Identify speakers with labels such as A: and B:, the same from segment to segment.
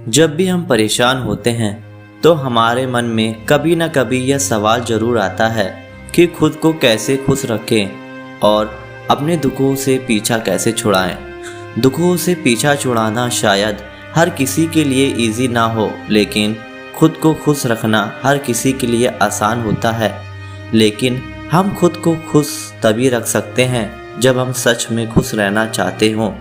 A: जब भी हम परेशान होते हैं तो हमारे मन में कभी ना कभी यह सवाल ज़रूर आता है कि खुद को कैसे खुश रखें और अपने दुखों से पीछा कैसे छुड़ाएं। दुखों से पीछा छुड़ाना शायद हर किसी के लिए इजी ना हो, लेकिन खुद को खुश रखना हर किसी के लिए आसान होता है। लेकिन हम खुद को खुश तभी रख सकते हैं जब हम सच में खुश रहना चाहते हों।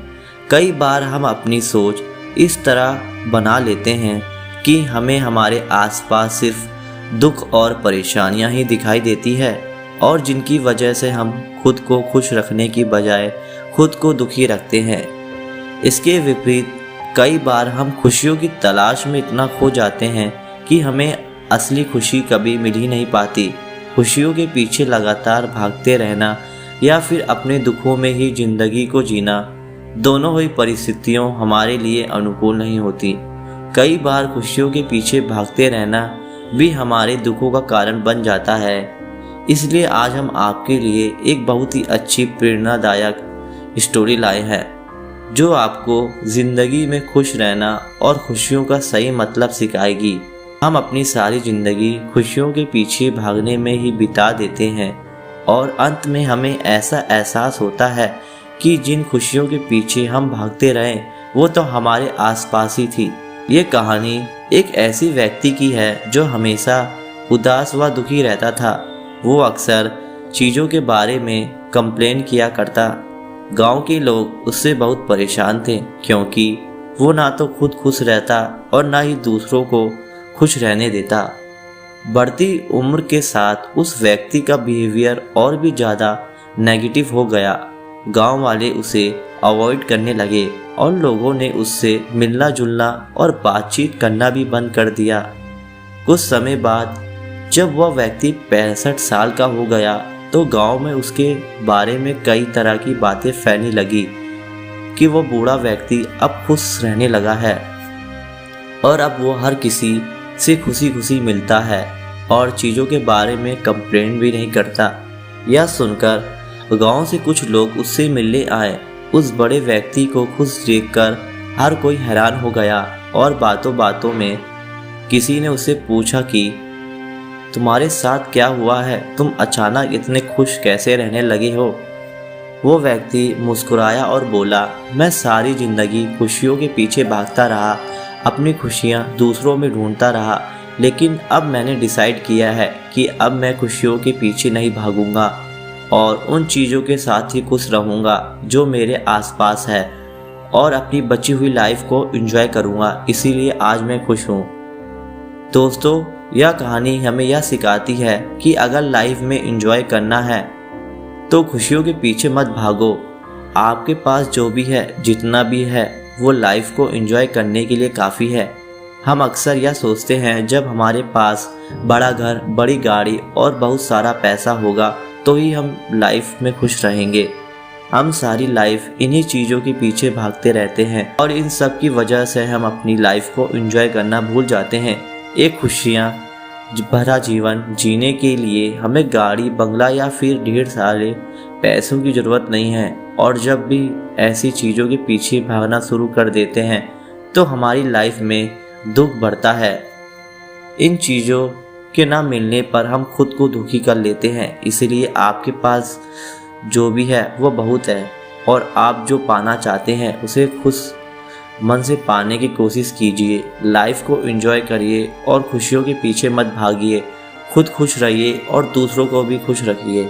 A: कई बार हम अपनी सोच इस तरह बना लेते हैं कि हमें हमारे आसपास सिर्फ दुख और परेशानियां ही दिखाई देती है, और जिनकी वजह से हम खुद को खुश रखने की बजाय खुद को दुखी रखते हैं। इसके विपरीत कई बार हम खुशियों की तलाश में इतना खो जाते हैं कि हमें असली खुशी कभी मिल ही नहीं पाती। खुशियों के पीछे लगातार भागते रहना या फिर अपने दुखों में ही जिंदगी को जीना, दोनों ही परिस्थितियों हमारे लिए अनुकूल नहीं होती। कई बार खुशियों के पीछे भागते रहना भी हमारे दुखों का कारण बन जाता है। इसलिए आज हम आपके लिए एक बहुत ही अच्छी प्रेरणादायक स्टोरी लाए हैं जो आपको ज़िंदगी में खुश रहना और खुशियों का सही मतलब सिखाएगी। हम अपनी सारी ज़िंदगी खुशियों के पीछे भागने में ही बिता देते हैं और अंत में हमें ऐसा एहसास होता है कि जिन खुशियों के पीछे हम भागते रहे वो तो हमारे आसपास ही थी। ये कहानी एक ऐसी व्यक्ति की है जो हमेशा उदास व दुखी रहता था। वो अक्सर चीज़ों के बारे में कंप्लेन किया करता। गांव के लोग उससे बहुत परेशान थे क्योंकि वो ना तो खुद खुश रहता और ना ही दूसरों को खुश रहने देता। बढ़ती उम्र के साथ उस व्यक्ति का बिहेवियर और भी ज़्यादा नेगेटिव हो गया। गांव वाले उसे अवॉइड करने लगे और लोगों ने उससे मिलना जुलना और बातचीत करना भी बंद कर दिया। कुछ समय बाद जब वह व्यक्ति 65 साल का हो गया तो गांव में उसके बारे में कई तरह की बातें फैलने लगी कि वह बूढ़ा व्यक्ति अब खुश रहने लगा है और अब वो हर किसी से खुशी खुशी मिलता है और चीज़ों के बारे में कंप्लेंट भी नहीं करता। यह सुनकर गांव से कुछ लोग उससे मिलने आए। उस बड़े व्यक्ति को खुश देखकर हर कोई हैरान हो गया और बातों बातों में किसी ने उससे पूछा कि तुम्हारे साथ क्या हुआ है, तुम अचानक इतने खुश कैसे रहने लगे हो। वो व्यक्ति मुस्कुराया और बोला, मैं सारी ज़िंदगी खुशियों के पीछे भागता रहा, अपनी खुशियाँ दूसरों में ढूंढता रहा, लेकिन अब मैंने डिसाइड किया है कि अब मैं खुशियों के पीछे नहीं भागूंगा और उन चीज़ों के साथ ही खुश रहूँगा जो मेरे आसपास है और अपनी बची हुई लाइफ को एंजॉय करूँगा। इसीलिए आज मैं खुश हूँ। दोस्तों, यह कहानी हमें यह सिखाती है कि अगर लाइफ में एंजॉय करना है तो खुशियों के पीछे मत भागो। आपके पास जो भी है, जितना भी है, वो लाइफ को एंजॉय करने के लिए काफ़ी है। हम अक्सर यह सोचते हैं जब हमारे पास बड़ा घर, बड़ी गाड़ी और बहुत सारा पैसा होगा तो ही हम लाइफ में खुश रहेंगे। हम सारी लाइफ इन्हीं चीज़ों के पीछे भागते रहते हैं और इन सब की वजह से हम अपनी लाइफ को एंजॉय करना भूल जाते हैं। एक खुशियाँ भरा जीवन जीने के लिए हमें गाड़ी, बंगला या फिर ढेर सारे पैसों की ज़रूरत नहीं है, और जब भी ऐसी चीज़ों के पीछे भागना शुरू कर देते हैं तो हमारी लाइफ में दुख बढ़ता है। इन चीज़ों के ना मिलने पर हम खुद को दुखी कर लेते हैं। इसलिए आपके पास जो भी है वो बहुत है और आप जो पाना चाहते हैं उसे खुश मन से पाने की कोशिश कीजिए। लाइफ को एंजॉय करिए और खुशियों के पीछे मत भागिए। खुद खुश रहिए और दूसरों को भी खुश रखिए।